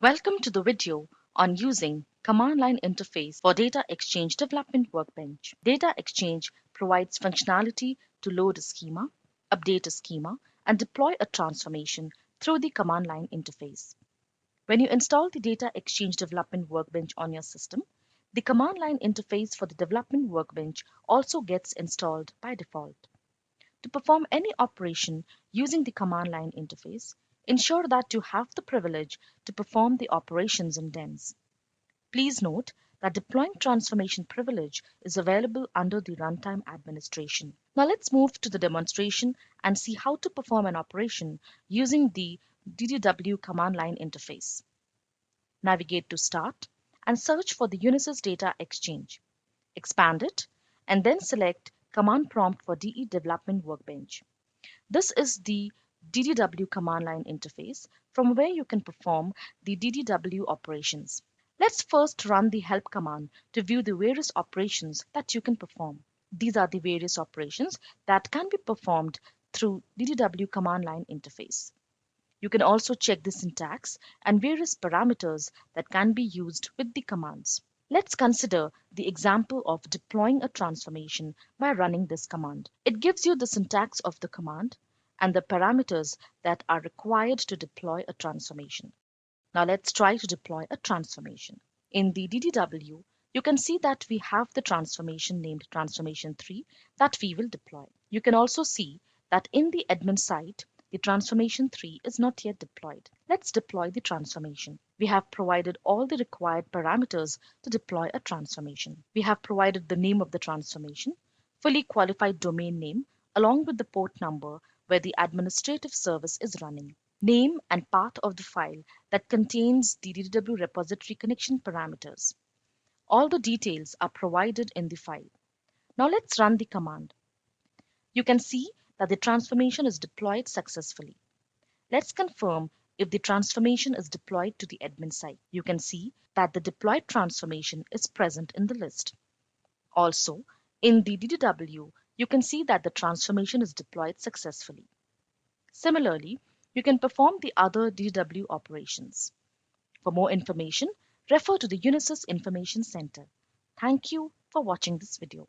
Welcome to the video on using command line interface for Data Exchange Development Workbench. Data Exchange provides functionality to load a schema, update a schema, and deploy a transformation through the command line interface. When you install the Data Exchange Development Workbench on your system, the command line interface for the Development Workbench also gets installed by default. To perform any operation using the command line interface, ensure that you have the privilege to perform the operations in DEMS. Please note that deploying transformation privilege is available under the runtime administration. Now let's move to the demonstration and see how to perform an operation using the DDW command line interface. Navigate to Start and search for the Unisys Data Exchange. Expand it and then select Command Prompt for DE Development Workbench. This is the DDW command line interface from where you can perform the DDW operations. Let's first run the help command to view the various operations that you can perform. These are the various operations that can be performed through DDW command line interface. You can also check the syntax and various parameters that can be used with the commands. Let's consider the example of deploying a transformation by running this command. It gives you the syntax of the command and the parameters that are required to deploy a transformation. Now let's try to deploy a transformation. In the DDW, you can see that we have the transformation named transformation 3 that we will deploy. You can also see that in the admin site, the transformation 3 is not yet deployed. Let's deploy the transformation. We have provided all the required parameters to deploy a transformation. We have provided the name of the transformation, fully qualified domain name, along with the port number where the administrative service is running, name and path of the file that contains the DDW repository connection parameters. All the details are provided in the file. Now let's run the command. You can see that the transformation is deployed successfully. Let's confirm if the transformation is deployed to the admin site. You can see that the deployed transformation is present in the list. Also, in the DDW, you can see that the transformation is deployed successfully. Similarly, you can perform the other DDW operations. For more information, refer to the Unisys Information Center. Thank you for watching this video.